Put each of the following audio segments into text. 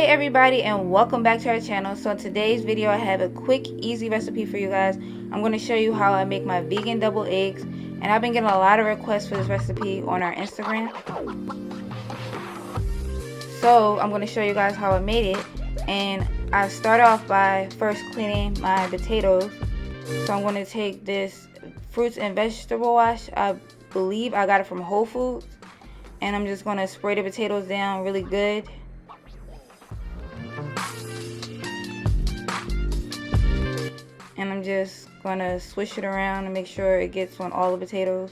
Hey everybody, and welcome back to our channel. So in today's video I have a quick easy recipe for you guys. I'm going to show you how I make my vegan double eggs, and I've been getting a lot of requests for this recipe on our Instagram. So I'm going to show you guys how I made it, and I start off by first cleaning my potatoes. So I'm going to take this fruits and vegetable wash. I believe I got it from Whole Foods, and I'm just going to spray the potatoes down really good. And I'm just going to swish it around and make sure it gets on all the potatoes.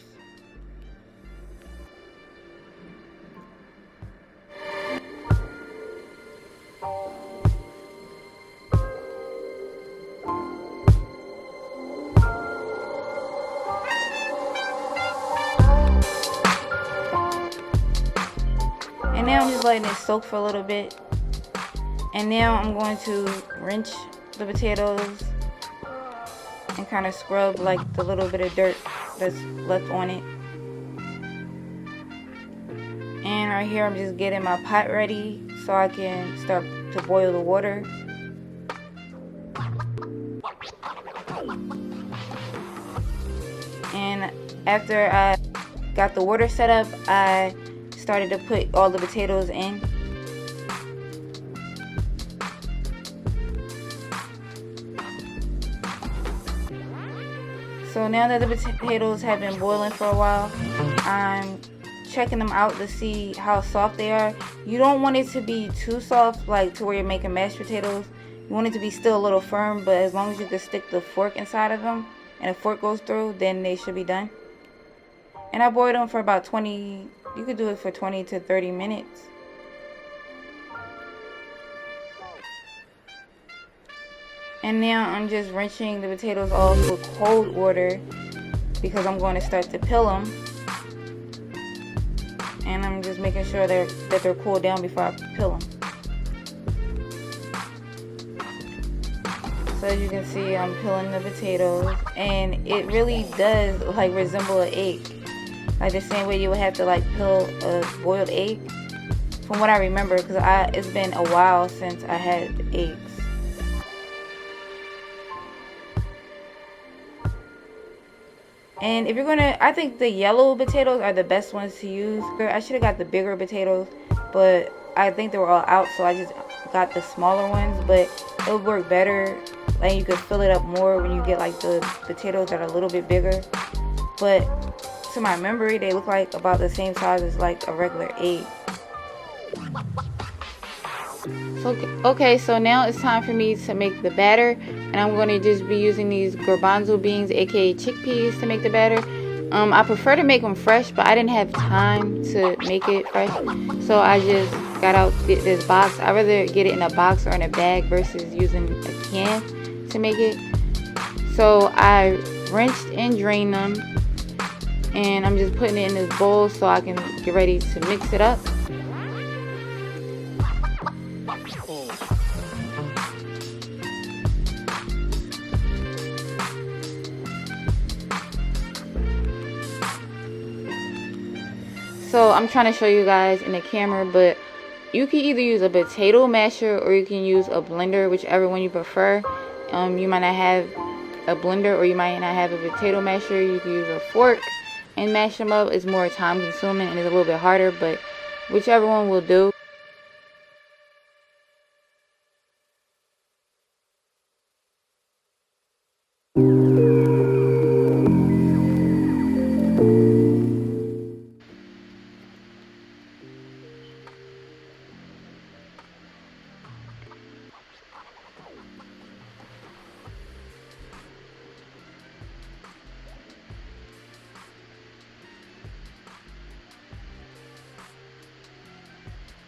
And now I'm just letting it soak for a little bit. And now I'm going to rinse the potatoes and kind of scrub like the little bit of dirt that's left on it. And right here I'm just getting my pot ready so I can start to boil the water. And after I got the water set up, I started to put all the potatoes in. So now that the potatoes have been boiling for a while, I'm checking them out to see how soft they are. You don't want it to be too soft, like to where you're making mashed potatoes. You want it to be still a little firm, but as long as you can stick the fork inside of them and the fork goes through, then they should be done. And I boiled them for about 20, you could do it for 20 to 30 minutes. And now I'm just rinsing the potatoes off with cold water because I'm going to start to peel them. And I'm just making sure that they're cooled down before I peel them. So as you can see, I'm peeling the potatoes, and it really does like resemble an egg, like the same way you would have to like peel a boiled egg, from what I remember, because it's been a while since I had eggs. And if you're gonna, I think the yellow potatoes are the best ones to use. I should have got the bigger potatoes, but I think they were all out, so I just got the smaller ones. But it would work better, like you could fill it up more when you get like the potatoes that are a little bit bigger. But to my memory, they look like about the same size as like a regular egg. Okay, so now it's time for me to make the batter, and I'm going to just be using these garbanzo beans, aka chickpeas, to make the batter. I prefer to make them fresh, but I didn't have time to make it fresh, so I just got out this box. I'd rather get it in a box or in a bag versus using a can to make it. So I rinsed and drained them, and I'm just putting it in this bowl so I can get ready to mix it up. So I'm trying to show you guys in the camera, but you can either use a potato masher or you can use a blender, whichever one you prefer. You might not have a blender, or you might not have a potato masher. You can use a fork and mash them up. It's more time consuming and it's a little bit harder, but whichever one will do.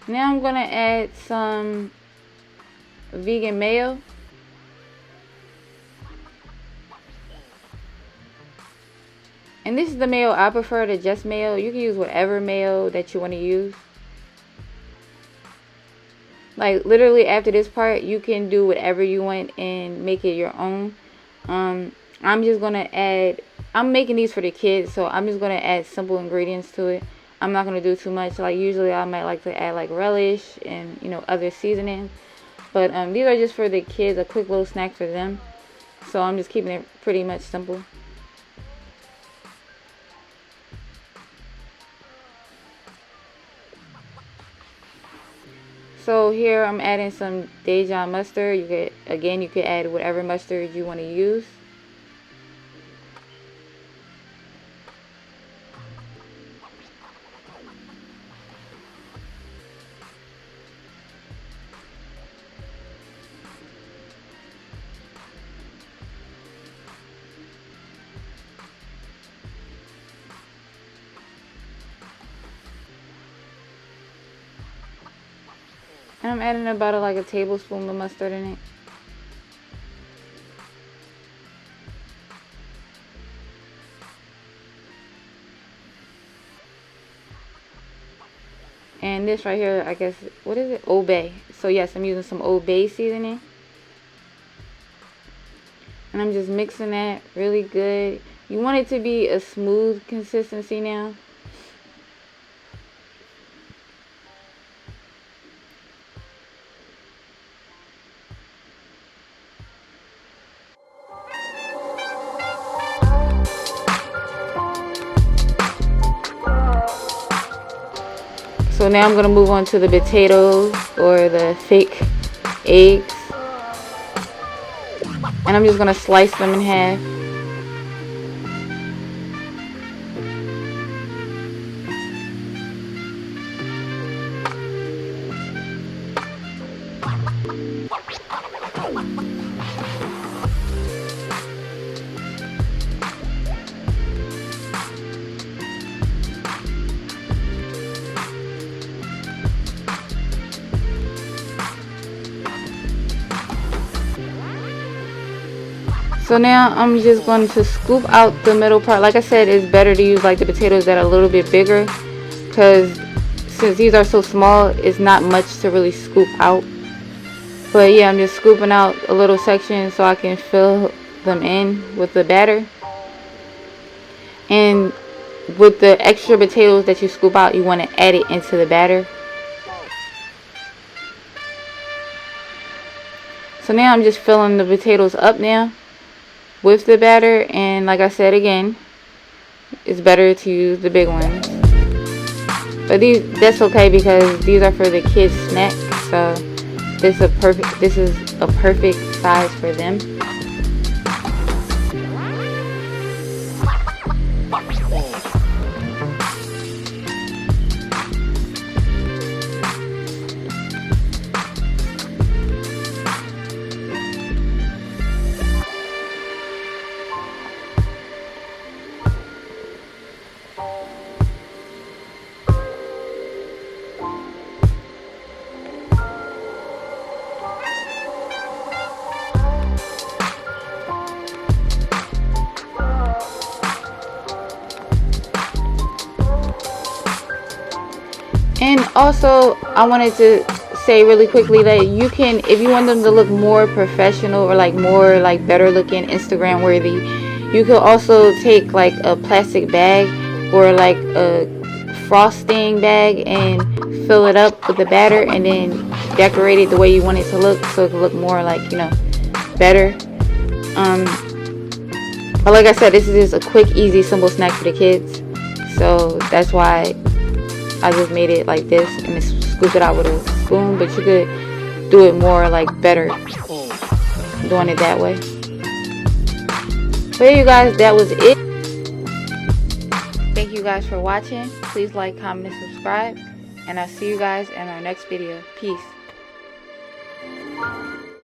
Now I'm gonna add some vegan mayo. And this is the mayo I prefer, the Just Mayo. You can use whatever mayo that you want to use. Like literally after this part, you can do whatever you want and make it your own. I'm just gonna add, I'm making these for the kids, so I'm just gonna add simple ingredients to it. I'm not going to do too much. Like usually I might like to add like relish and, you know, other seasonings. But these are just for the kids, a quick little snack for them. So I'm just keeping it pretty much simple. So here I'm adding some Dijon mustard. You could add whatever mustard you want to use. And I'm adding about like a tablespoon of mustard in it. And this right here, I guess, what is it? Old Bay. So yes, I'm using some Old Bay seasoning. And I'm just mixing that really good. You want it to be a smooth consistency now. So now I'm going to move on to the potatoes or the fake eggs. And I'm just going to slice them in half. So now I'm just going to scoop out the middle part. Like I said, it's better to use like the potatoes that are a little bit bigger, because since these are so small, it's not much to really scoop out. But yeah, I'm just scooping out a little section so I can fill them in with the batter. And with the extra potatoes that you scoop out, you want to add it into the batter. So now I'm just filling the potatoes up now with the batter, and like I said again, it's better to use the big ones. But that's okay because these are for the kids' snack, so this is a perfect size for them. And also, I wanted to say really quickly that you can, if you want them to look more professional or like more like better looking, Instagram worthy, you could also take like a plastic bag or like a frosting bag and fill it up with the batter and then decorate it the way you want it to look, so it can look more like, you know, better. But like I said, this is just a quick, easy, simple snack for the kids, so that's why I just made it like this and scoop it out with a spoon. But you could do it more like better doing it that way. But yeah, you guys, that was it. Thank you guys for watching. Please like, comment, and subscribe, and I'll see you guys in our next video. Peace.